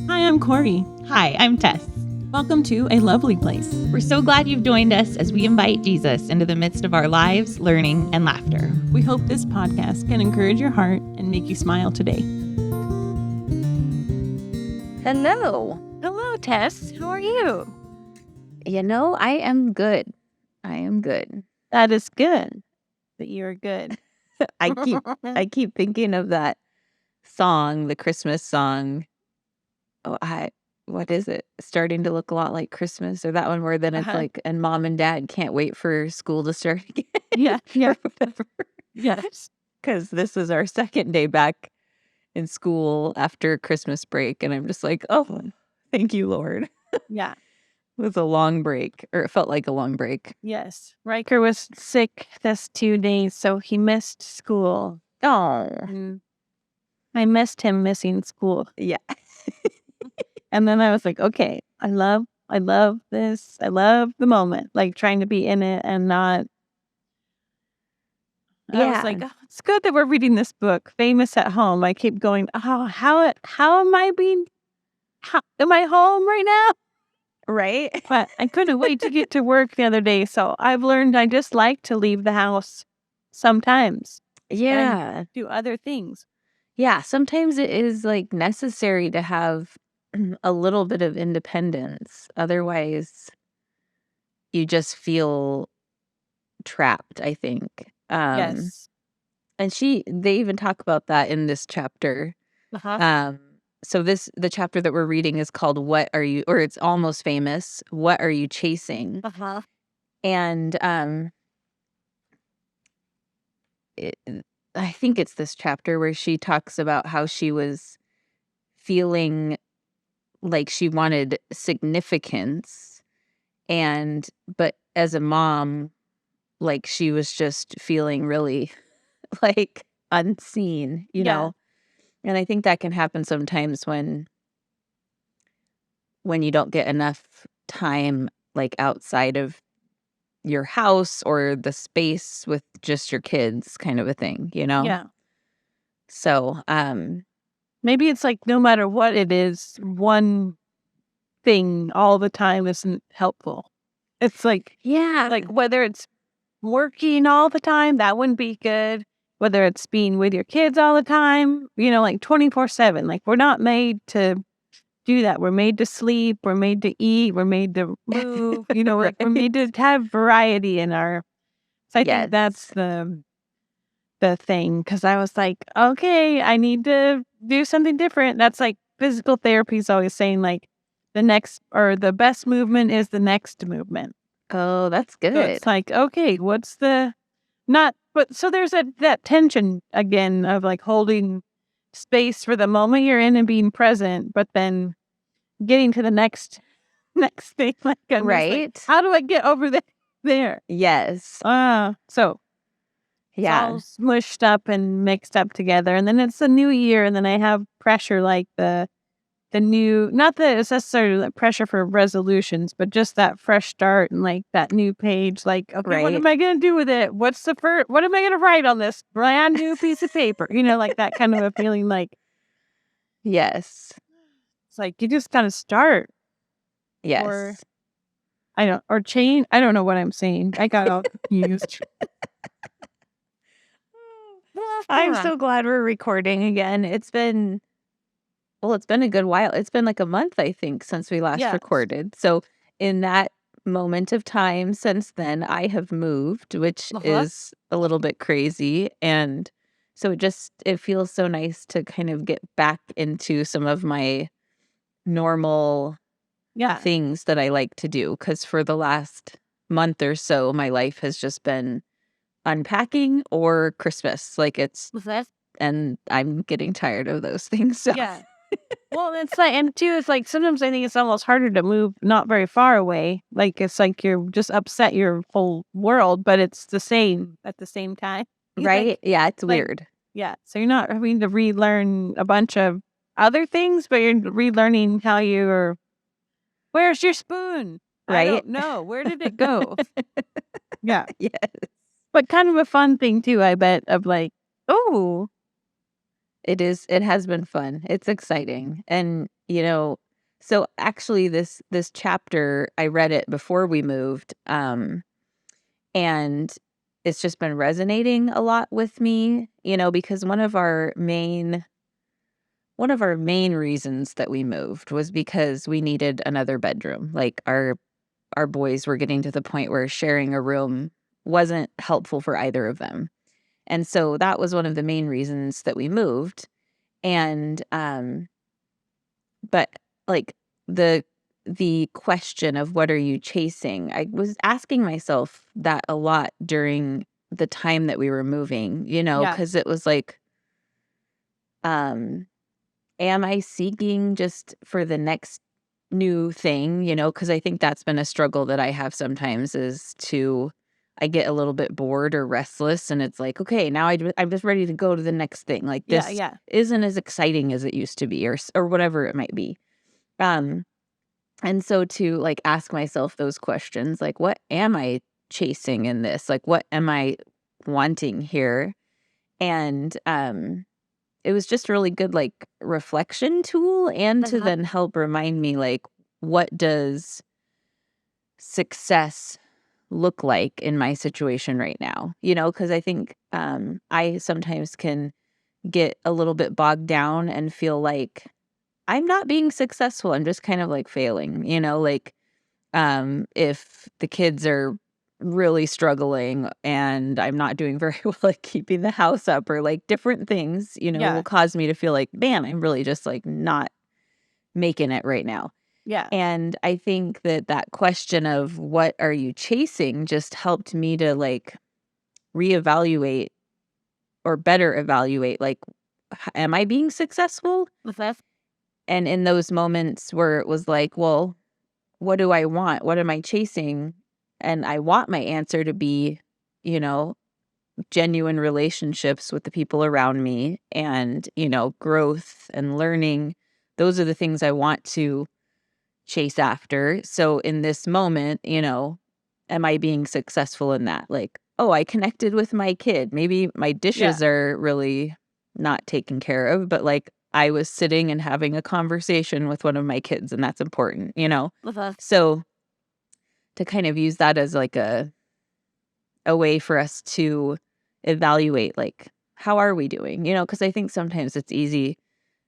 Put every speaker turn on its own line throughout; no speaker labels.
Hi, I'm Corey.
Hi, I'm Tess.
Welcome to A Lovely Place.
We're so glad you've joined us as we invite Jesus into the midst of our lives, learning, and laughter.
We hope this podcast can encourage your heart and make you smile today.
Hello.
Hello, Tess. How are you?
I am good. I am good.
That is good that you're good.
I keep thinking of that song, the Christmas song. What is it? Starting to look a lot like Christmas, or that one where then it's like, and mom and dad can't wait for school to start again.
Yeah. Yes.
Because this is our second day back in school after Christmas break, and I'm just like, oh, thank you, Lord.
Yeah.
It was a long break, or it felt like a long break.
Yes. Riker was sick this 2 days, so he missed school.
Oh,
I missed him missing school.
yeah.
And then I was like, okay, I love this. I love the moment, like trying to be in it and not. I was like, oh, it's good that we're reading this book, Famous at Home. I keep going, oh, how am I am I home right now?
Right?
But I couldn't wait to get to work the other day. So I've learned I just like to leave the house sometimes.
Yeah.
And do other things.
Yeah. Sometimes it is like necessary to have a little bit of independence. Otherwise, you just feel trapped, I think.
Yes.
And they even talk about that in this chapter.
Uh-huh.
So the chapter that we're reading is called What Are You, or it's almost famous, What Are You Chasing?
Uh-huh.
And I think it's this chapter where she talks about how she was feeling like she wanted significance, but as a mom, like she was just feeling really like unseen, you know? And I think that can happen sometimes when you don't get enough time like outside of your house or the space with just your kids, kind of a thing, you know?
Yeah.
So,
Maybe it's like no matter what it is, one thing all the time isn't helpful. It's like,
yeah.
like whether it's working all the time, that wouldn't be good. Whether it's being with your kids all the time, like 24/7. Like we're not made to do that. We're made to sleep. We're made to eat. We're made to move. Like we're made to have variety in our. So I think that's the thing. Because I was like, okay, I need to do something different. That's like physical therapy is always saying like the next or the best movement is the next movement.
Oh, that's good.
So it's like, okay, what's the not? But so there's that tension again of like holding space for the moment you're in and being present, but then getting to the next thing. Like, I'm just like,
right?
how do I get over there?
Yes.
So it's all smushed up and mixed up together, and then it's a new year, and then I have pressure like the new, not that it's necessarily like pressure for resolutions, but just that fresh start and like that new page. Like, okay, what am I going to do with it? What's the first? What am I going to write on this brand new piece of paper? Like that kind of a feeling. Like,
yes,
it's like you just kind of start.
yes,
or change. I don't know what I'm saying. I got all confused.
I'm so glad we're recording again. It's been a good while. It's been like a month, I think, since we last recorded. So in that moment of time since then, I have moved, which is a little bit crazy. And so it feels so nice to kind of get back into some of my normal things that I like to do. Because for the last month or so, my life has just been unpacking or Christmas. Like and I'm getting tired of those things. So.
Yeah. Well, it's like, and too, it's like sometimes I think it's almost harder to move not very far away. Like it's like you're just upset your whole world, but it's the same at the same time.
Right?
Like,
yeah, it's weird.
Yeah. So you're not having to relearn a bunch of other things, but you're relearning how where's your spoon?
Right?
I don't know. Where did it go? Yeah.
Yes.
But kind of a fun thing too, I bet, of like, oh,
It has been fun. It's exciting. And, so actually this chapter, I read it before we moved. And it's just been resonating a lot with me, because one of our main reasons that we moved was because we needed another bedroom. Like our boys were getting to the point where sharing a room wasn't helpful for either of them. And so that was one of the main reasons that we moved. And but like the question of what are you chasing? I was asking myself that a lot during the time that we were moving,
Yeah.
because it was like, am I seeking just for the next new thing, because I think that's been a struggle that I have sometimes I get a little bit bored or restless and it's like, okay, now I'm just ready to go to the next thing. Like this
Yeah.
isn't as exciting as it used to be or whatever it might be. Um, and so to like ask myself those questions, like, what am I chasing in this? Like, what am I wanting here? And it was just a really good like reflection tool and to then help remind me like, what does success look like in my situation right now? Because I think I sometimes can get a little bit bogged down and feel like I'm not being successful. I'm just kind of like failing, like if the kids are really struggling and I'm not doing very well at keeping the house up or like different things,
Yeah.
will cause me to feel like, man, I'm really just like not making it right now.
Yeah.
And I think that question of what are you chasing just helped me to like reevaluate or better evaluate, like, am I being successful? And in those moments where it was like, well, what do I want? What am I chasing? And I want my answer to be, genuine relationships with the people around me and, growth and learning. Those are the things I want to chase after. So in this moment, am I being successful in that? Like, oh, I connected with my kid. Maybe my dishes are really not taken care of, but like I was sitting and having a conversation with one of my kids, and that's important, So to kind of use that as like a way for us to evaluate, like, how are we doing? Because I think sometimes it's easy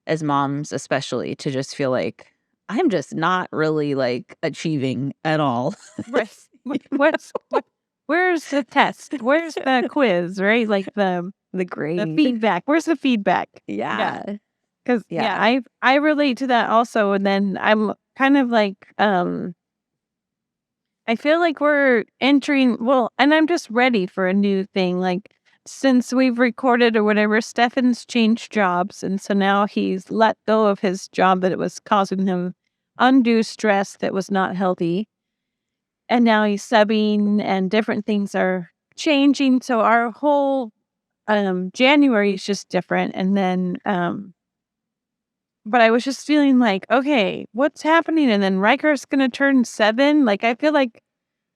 as moms, especially, to just feel like I'm just not really like achieving at all.
Right. Where's the test? Where's the quiz? Right? Like the
grade.
feedback. Where's the feedback?
Yeah.
Because I relate to that also, and then I'm kind of like I feel like we're entering and I'm just ready for a new thing. Like since we've recorded or whatever, Stefan's changed jobs, and so now he's let go of his job that it was causing him undue stress that was not healthy, and now he's subbing, and different things are changing. So our whole January is just different, and then but I was just feeling like, okay, what's happening? And then Riker's gonna turn 7. Like, I feel like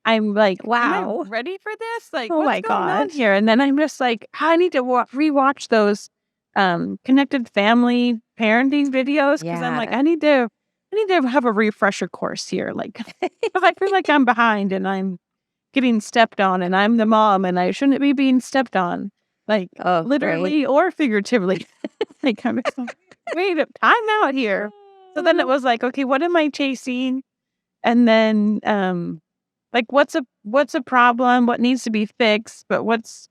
I'm like,
Wow.
am I ready for this? Like,
Oh my
what's going on
gosh.
here? And then I'm just like, I need to rewatch those connected family parenting videos because I'm like,
Yeah.
I need to have a refresher course here. Like, 'cause I feel like I'm behind and I'm getting stepped on, and I'm the mom, and I shouldn't be being stepped on, like literally or figuratively. Like, I'm just like, wait, time out here. So then it was like, okay, what am I chasing? And then, like, what's a problem? What needs to be fixed? But what's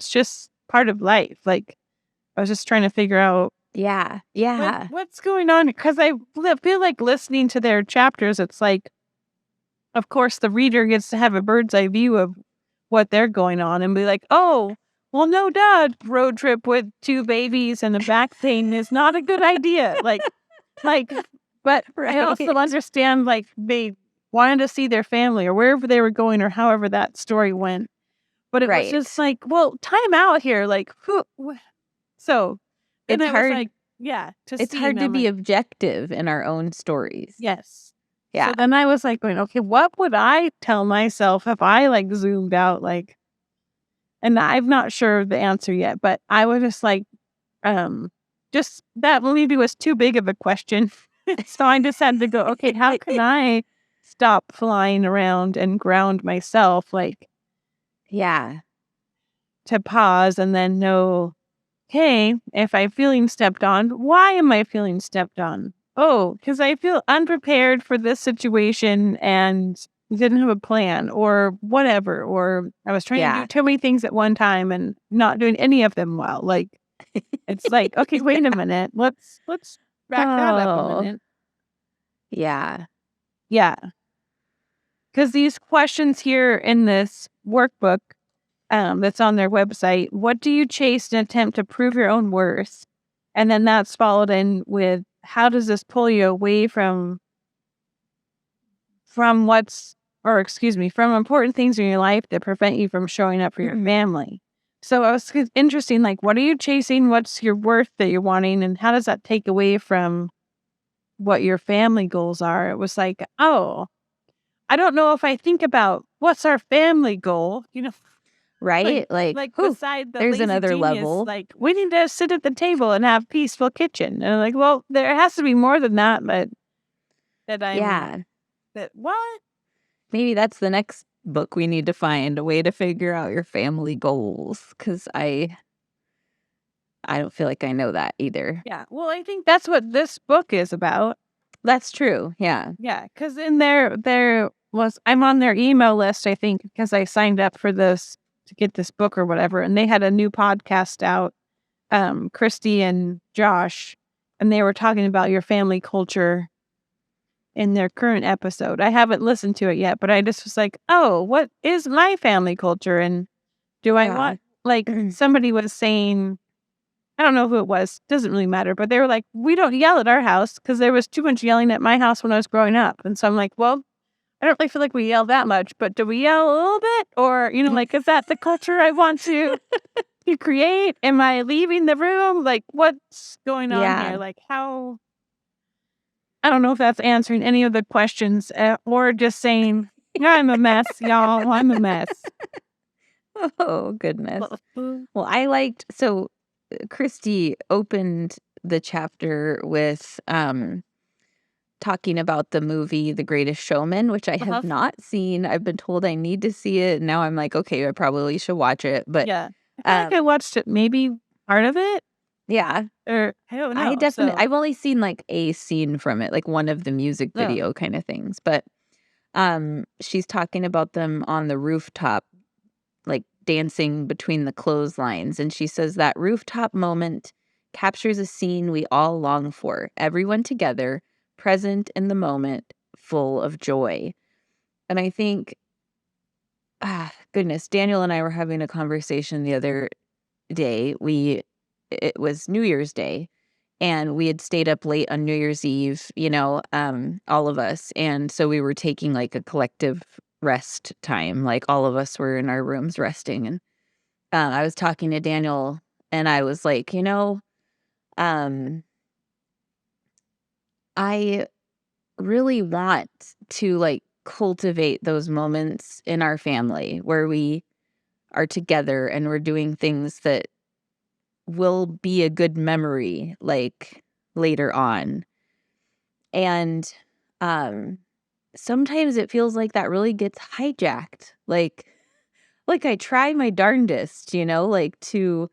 just part of life? Like, I was just trying to figure out
Yeah.
what's going on, because I feel like listening to their chapters, it's like, of course, the reader gets to have a bird's eye view of what they're going on and be like, oh, well, no, Dad, road trip with 2 babies and a back pain is not a good idea. Like, but I also
Right.
understand, like, they wanted to see their family or wherever they were going or however that story went. But it was just like, well, time out here. Like, so then
It's
I was
hard.
like,
It's hard to be objective in our own stories.
yes.
Yeah.
So then I was like going, okay, what would I tell myself if I like zoomed out, like, and I'm not sure of the answer yet, but I was just like, just that maybe was too big of a question. So I just had to go, okay, how can I stop flying around and ground myself, like
Yeah.
to pause and then know, hey, if I'm feeling stepped on, why am I feeling stepped on? Oh, because I feel unprepared for this situation and didn't have a plan or whatever. Or I was trying to do
Yeah.
too many things at one time and not doing any of them well. Like, it's like, okay, wait a minute. Let's back that up a
Oh,
minute.
yeah.
Yeah. Because these questions here in this workbook that's on their website, what do you chase in an attempt to prove your own worth? And then that's followed in with, how does this pull you away from from important things in your life that prevent you from showing up for your
Mhm.
family? So it was interesting, like, what are you chasing? What's your worth that you're wanting? And how does that take away from what your family goals are? It was like, oh, I don't know if I think about what's our family goal,
Right? Like,
like
whew,
beside the
there's
lazy
another
genius,
level.
like we need to sit at the table and have peaceful kitchen. And I'm like, well, there has to be more than that, but
Yeah.
what?
Maybe that's the next book we need to find, a way to figure out your family goals. Because I don't feel like I know that either.
Yeah. Well, I think that's what this book is about.
That's true. Yeah.
Yeah, because in there was, I'm on their email list, I think, because I signed up for this to get this book or whatever, and they had a new podcast out, Christy and Josh, and they were talking about your family culture in their current episode. I haven't listened to it yet, but I just was like, oh, what is my family culture? And do I
Yeah.
want, like, somebody was saying, I don't know who it was, doesn't really matter, but they were like, we don't yell at our house because there was too much yelling at my house when I was growing up. And so I'm like, well, I don't really feel like we yell that much, but do we yell a little bit? Or, like, is that the culture I want to create? Am I leaving the room? Like, what's going on
Yeah.
here? Like, how, I don't know if that's answering any of the questions or just saying, yeah, I'm a mess, y'all. I'm a mess.
Oh, goodness. Well, I liked, so Christy opened the chapter with talking about the movie The Greatest Showman, which I have not seen. I've been told I need to see it. Now I'm like, okay, I probably should watch it. But
Yeah. I feel like I watched it, maybe part of it,
yeah,
or I don't know.
I definitely,
So,
I've only seen like a scene from it, like one of the music
no.
video kind of things. But she's talking about them on the rooftop, like dancing between the clotheslines. And she says that rooftop moment captures a scene we all long for, everyone together, present in the moment, full of joy. And I think, goodness, Daniel and I were having a conversation the other day. It was New Year's Day, and we had stayed up late on New Year's Eve, all of us. And so we were taking like a collective rest time. Like all of us were in our rooms resting. And I was talking to Daniel and I was like, um, I really want to like cultivate those moments in our family where we are together and we're doing things that will be a good memory like later on. And sometimes it feels like that really gets hijacked. Like I try my darndest, like to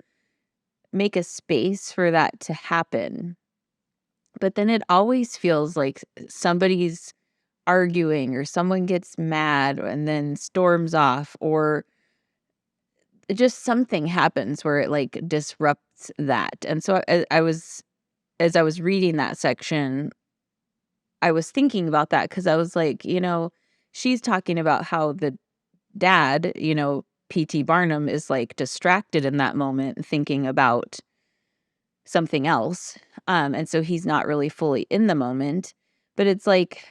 make a space for that to happen. But then it always feels like somebody's arguing or someone gets mad and then storms off, or just something happens where it like disrupts that. And so as I was reading that section, I was thinking about that because I was like, she's talking about how the dad, P.T. Barnum, is like distracted in that moment thinking about something else. And so he's not really fully in the moment. But it's like,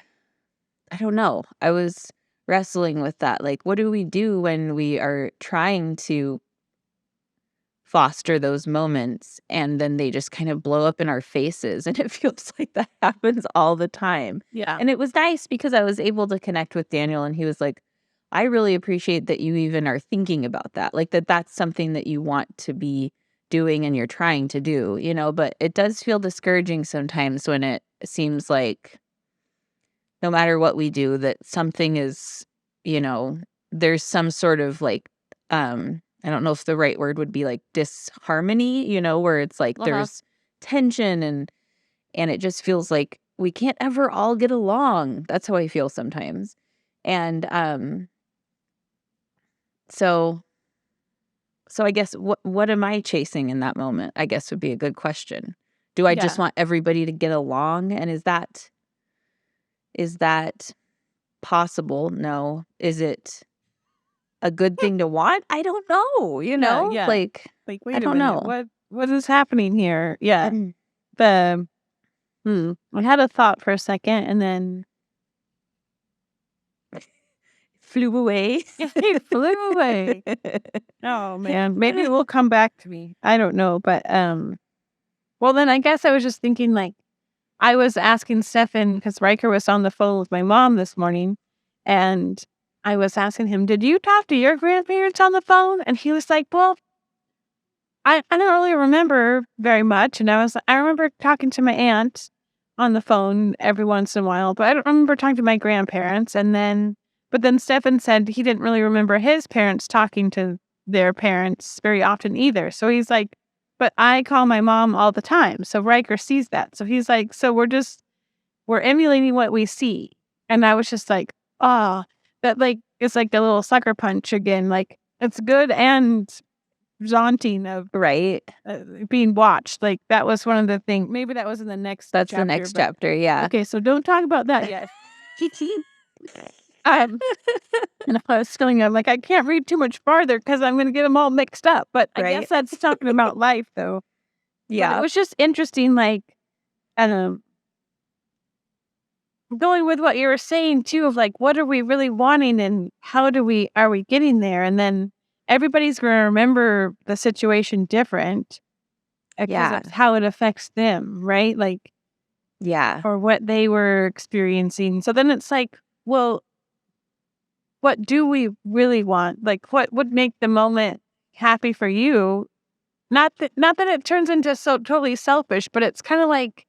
I don't know. I was wrestling with that. Like, what do we do when we are trying to foster those moments and then they just kind of blow up in our faces? And it feels like that happens all the time.
Yeah.
And it was nice because I was able to connect with Daniel and he was like, I really appreciate that you even are thinking about that. Like that's something that you want to be doing and you're trying to do, but it does feel discouraging sometimes when it seems like no matter what we do, that something is, there's some sort of like, I don't know if the right word would be like disharmony, where it's like there's tension and it just feels like we can't ever all get along. That's how I feel sometimes. And so I guess what am I chasing in that moment? I guess would be a good question. Do I just want everybody to get along? And is that possible? No. Is it a good thing to want? I don't know, like
wait
I don't know.
what is happening here. I had a thought for a second and then
flew away.
it flew away. Oh man, maybe it will come back to me. I don't know, but well then I guess I was just thinking like I was asking Stefan because Riker was on the phone with my mom this morning, and I was asking him, "Did you talk to your grandparents on the phone?" And he was like, "Well, I don't really remember very much." And I remember talking to my aunt on the phone every once in a while, but I don't remember talking to my grandparents. But then Stefan said he didn't really remember his parents talking to their parents very often either. So he's like, but I call my mom all the time. So Riker sees that. So he's like, so we're emulating what we see. And I was just like, that like, it's like the little sucker punch again. Like it's good and daunting of being watched. Like that was one of the things. Maybe that was in the next.
That's
chapter,
the next chapter. Yeah.
Okay. So don't talk about that yet. And I was feeling I'm like, I can't read too much farther because I'm going to get them all mixed up. But I guess that's talking about life, though. Yeah. But it was just interesting, like, going with what you were saying, too, of like, what are we really wanting and how are we getting there? And then everybody's going to remember the situation different because of how it affects them, right? Like, or what they were experiencing. So then it's like, well, what do we really want? Like, what would make the moment happy for you? Not that it turns into so totally selfish, but it's kind of like,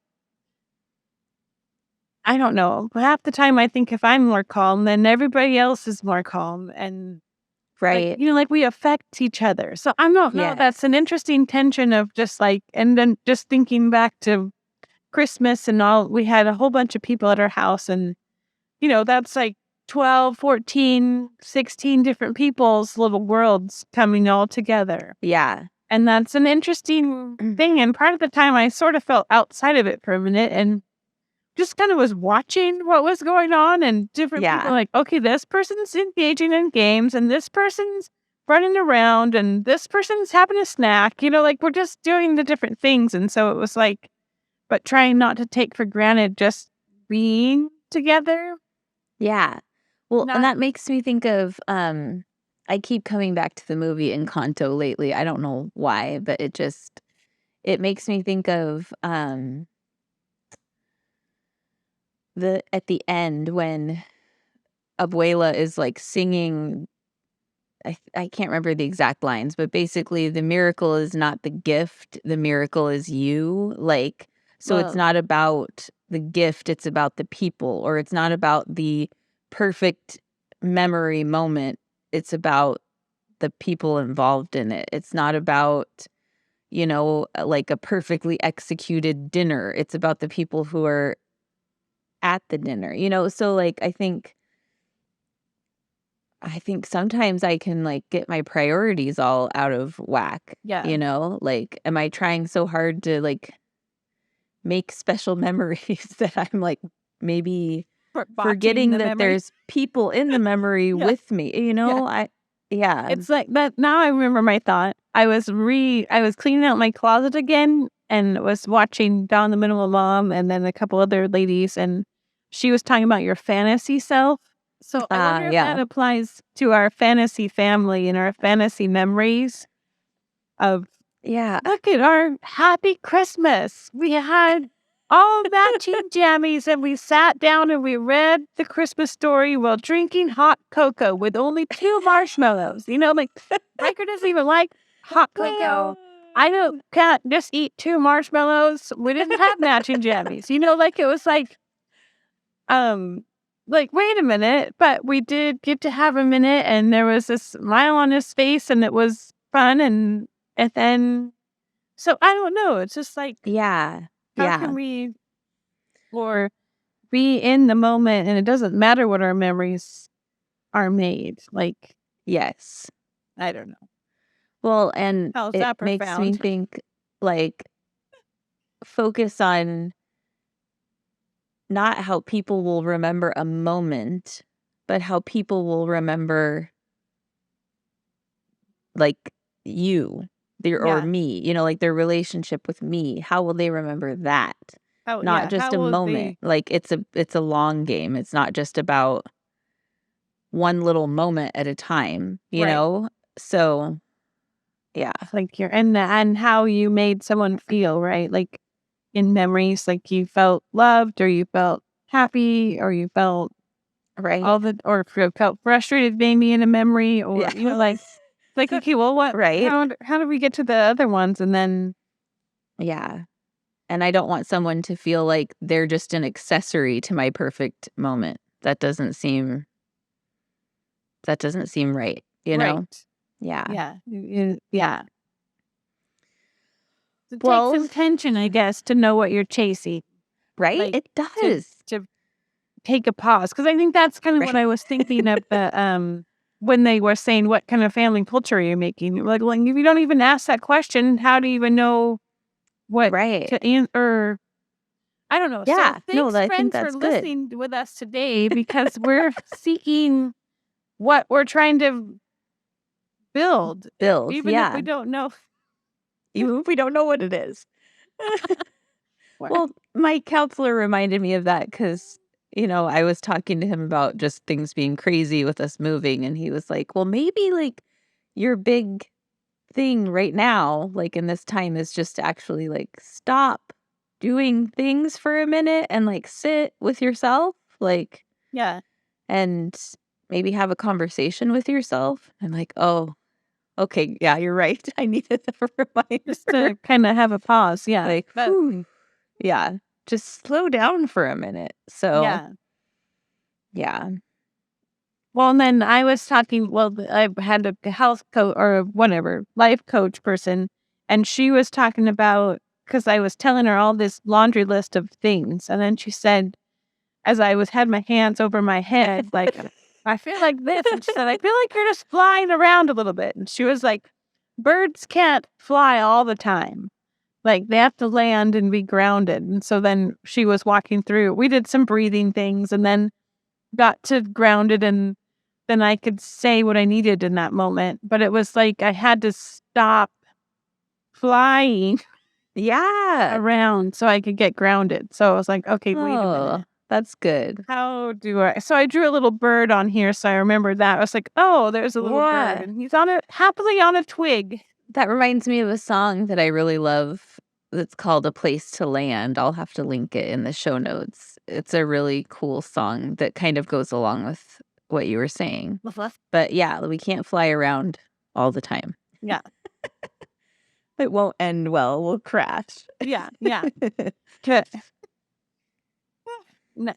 I don't know. Half the time I think if I'm more calm, then everybody else is more calm. And like, like we affect each other. So I don't know. That's an interesting tension of just like, and then just thinking back to Christmas and all, we had a whole bunch of people at our house and, that's like 12, 14, 16 different people's little worlds coming all together.
Yeah.
And that's an interesting thing. And part of the time I sort of felt outside of it for a minute and just kind of was watching what was going on and different people like, okay, this person's engaging in games and this person's running around and this person's having a snack, like we're just doing the different things. And so it was like, but trying not to take for granted just being together.
Yeah. Well, and that makes me think of, I keep coming back to the movie Encanto lately. I don't know why, but it makes me think of at the end when Abuela is like singing, I can't remember the exact lines, but basically the miracle is not the gift, the miracle is you. Like, so it's not about the gift, it's about the people, or it's not about the perfect memory moment. It's about the people involved in it. It's not about, like a perfectly executed dinner. It's about the people who are at the dinner, So like, I think sometimes I can like get my priorities all out of whack.
Yeah.
Like, am I trying so hard to like make special memories that I'm like maybe forgetting that there's people in the memory with me, It's
like that. Now I remember my thought. I was cleaning out my closet again and was watching Down the Middle of Mom and then a couple other ladies, and she was talking about your fantasy self. So I wonder if that applies to our fantasy family and our fantasy memories of, look at our happy Christmas. We had all matching jammies and we sat down and we read the Christmas story while drinking hot cocoa with only 2 marshmallows. Like Riker doesn't even like hot cocoa. I don't can't just eat 2 marshmallows. We didn't have matching jammies. Like it was wait a minute, but we did get to have a minute and there was a smile on his face and it was fun and then so I don't know. It's just like
Yeah.
how
Yeah.
can we or be in the moment and it doesn't matter what our memories are made. Like,
Yes.
I don't know.
Well, and
How is
it
that
makes me
profound?
think, like, focus on not how people will remember a moment, but how people will remember, like, you or
Yeah.
me, like their relationship with me. How will they remember that?
How
Not
yeah,
just
how
a
will
moment.
they
Like it's a long game. It's not just about one little moment at a time,
right.
So, yeah.
Like you're and how you made someone feel, right? Like in memories, like you felt loved or you felt happy or you felt
Right?
all the or felt frustrated maybe in a memory or
Yeah.
like okay, well what
Right?
how do we get to the other ones and then
Yeah. And I don't want someone to feel like they're just an accessory to my perfect moment. That doesn't seem right, you know?
right.
Yeah.
Yeah. Yeah. It takes
Well,
some tension, I guess, to know what you're chasing.
right?
Like
It
to
does.
to take a pause because I think that's kind of what
Right.
I was thinking of the when they were saying what kind of family culture are you making? Like, well, if you don't even ask that question, how do you even know what
Right.
to answer? I don't know. So
Yeah. No,
thanks,
I think
friend, for
that's good.
listening with us today because we're seeking what we're trying to build,
Build.
even if
Yeah.
we don't know.
Even if we don't know what it is.
What.
Well, my counselor reminded me of that because, I was talking to him about just things being crazy with us moving. And he was like, well, maybe like your big thing right now, like in this time, is just to actually like stop doing things for a minute and like sit with yourself, like,
Yeah,
and maybe have a conversation with yourself. And like, oh, okay, yeah, you're right. I needed a
just
reminder.
to kind of have a pause. Yeah,
Like,
but
whew, yeah, just slow down for a minute. So,
yeah.
yeah.
Well, and then I was talking. Well, I had a health coach or whatever life coach person, and she was talking about because I was telling her all this laundry list of things, and then she said, as I had my hands over my head, like I feel like this, and she said, I feel like you're just flying around a little bit, and she was like, birds can't fly all the time. Like they have to land and be grounded. And so then she was walking through. We did some breathing things, and then got to grounded and then I could say what I needed in that moment. But it was like I had to stop flying
Yeah.
around so I could get grounded. So I was like, okay, wait a
Oh,
minute.
that's good.
How do I? So I drew a little bird on here. So I remembered that. I was like, oh, there's a little bird.
Yeah.
And he's happily on a twig.
That reminds me of a song that I really love that's called A Place to Land. I'll have to link it in the show notes. It's a really cool song that kind of goes along with what you were saying. But yeah, we can't fly around all the time.
Yeah.
It won't end well. We'll crash.
Yeah. Yeah.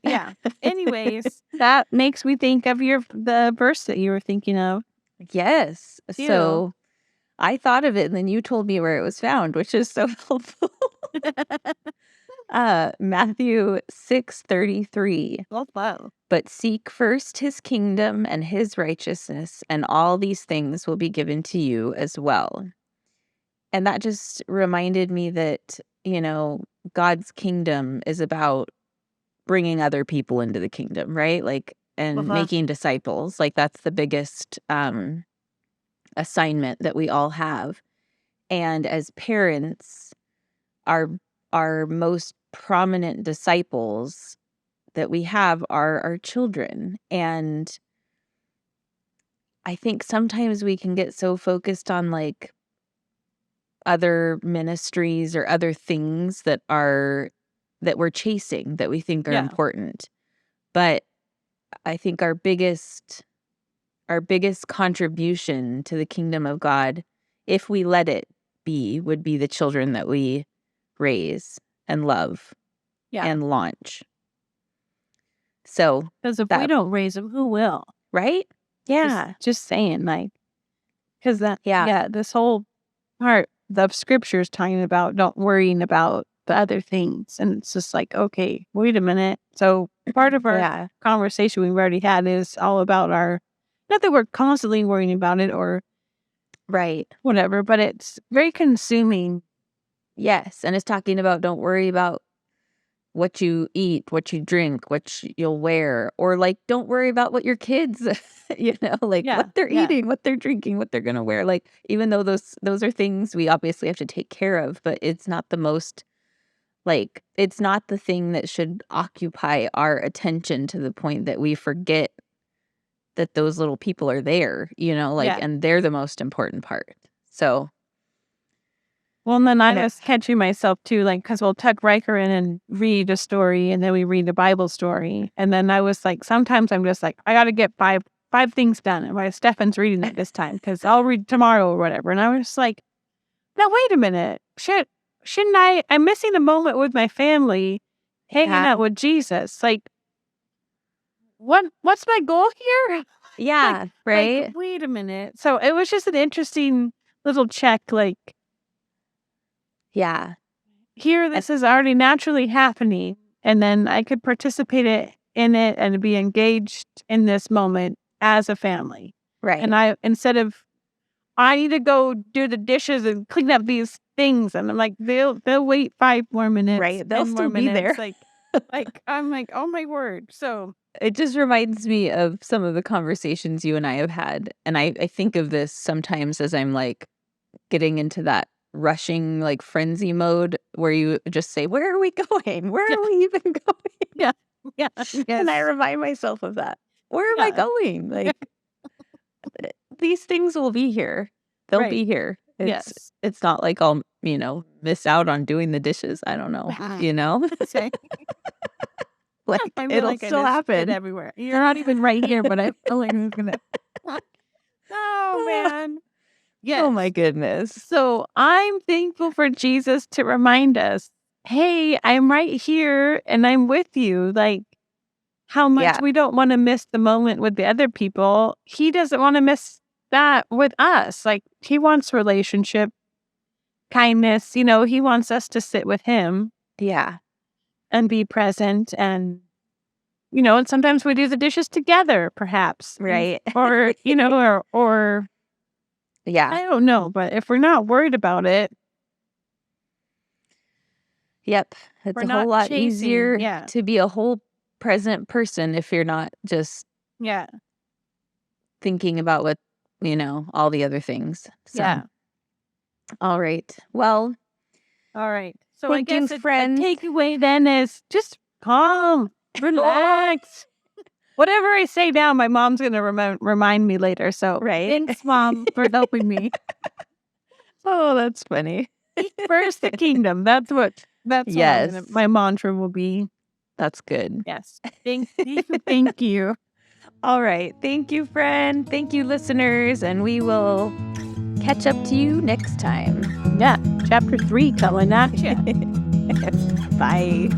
Yeah. Anyways, that makes me think of the verse that you were thinking of.
Yes.
Ew.
So I thought of it and then you told me where it was found, which is so helpful. Matthew 6:33.
Oh, wow.
But seek first his kingdom and his righteousness, and all these things will be given to you as well. And that just reminded me that, God's kingdom is about bringing other people into the kingdom, right? Like, and making disciples. Like, that's the biggest assignment that we all have. And as parents, our most prominent disciples that we have are our children. And I think sometimes we can get so focused on like other ministries or other things that we're chasing that we think are
Yeah.
important. But I think our biggest contribution to the kingdom of God, if we let it be would be the children that we raise and love
Yeah.
and launch. So,
Because if we
that-
don't raise them, who will?
right? Yeah.
Just saying, like, because
Yeah.
this whole part of scripture is talking about don't worrying about the other things. And it's just like, okay, wait a minute. So part of our
Yeah.
conversation we've already had is all about not that we're constantly worrying about it or
Right.
whatever, but it's very consuming.
Yes. And it's talking about don't worry about what you eat, what you drink, you'll wear, or like don't worry about what your kids, like
Yeah,
what they're
yeah.
eating, what they're drinking, what they're gonna wear. Like even though those are things we obviously have to take care of, but it's not the most it's not the thing that should occupy our attention to the point that we forget that those little people are there,
Yeah.
and they're the most important part. So
Well, and then I
And
was catching myself too, like, because we'll tuck Riker in and read a story, and then we read a Bible story. And then I was like, sometimes I'm just like, I got to get five things done. And why Stefan's reading it this time, because I'll read tomorrow or whatever. And I was just like, now, wait a minute. Shouldn't I'm missing a moment with my family hanging
Yeah.
out with Jesus. Like, what's my goal here?
yeah, right.
Like, wait a minute. So it was just an interesting little check, like,
Yeah.
here this is already naturally happening, and then I could participate in it and be engaged in this moment as a family.
Right.
And instead of I need to go do the dishes and clean up these things, and I'm like, they'll wait 5 more minutes,
Right, they'll
10 more
still be there.
minutes, like I'm like, oh my word. So
It just reminds me of some of the conversations you and I have had. And I think of this sometimes as I'm like getting into that rushing, like frenzy mode where you just say, where are we going? Where
Yeah.
are we even going?
yeah,
And I remind myself of that. Where am I
Yeah.
going? Like, these things will be here. They'll
Right.
be here.
Yes.
It's not like I'll, miss out on doing the dishes. I don't know,
Say,
like
I feel
it'll
like I
still
just
happen.
spit everywhere. You're not even right here, but I feel like I'm gonna. Oh man. Yes.
Oh my goodness.
So I'm thankful for Jesus to remind us, hey, I'm right here and I'm with you. Like how much
Yeah.
we don't want to miss the moment with the other people. He doesn't want to miss that with us. Like he wants relationship, kindness. He wants us to sit with him
Yeah.
and be present. And, and sometimes we do the dishes together, perhaps.
Right.
Or, or
Yeah.
I don't know. But if we're not worried about it,
Yep. It's
We're
a
not
whole lot
chasing,
easier
yeah.
to be a whole present person if you're not just
yeah.
thinking about what, all the other things. So,
Yeah.
all right. Well,
All right. So
Thank
I
you,
guess a
friends.
takeaway then is just calm, relax. Whatever I say now, my mom's going to remind me later. So
Right.
thanks, Mom, for helping me.
oh, that's funny.
First, the kingdom. That's what
Yes.
my mantra will be.
That's good.
Yes. Thank you.
All right. Thank you, friend. Thank you, listeners. And we will catch up to you next time.
Yeah. Chapter 3 coming at you.
Bye.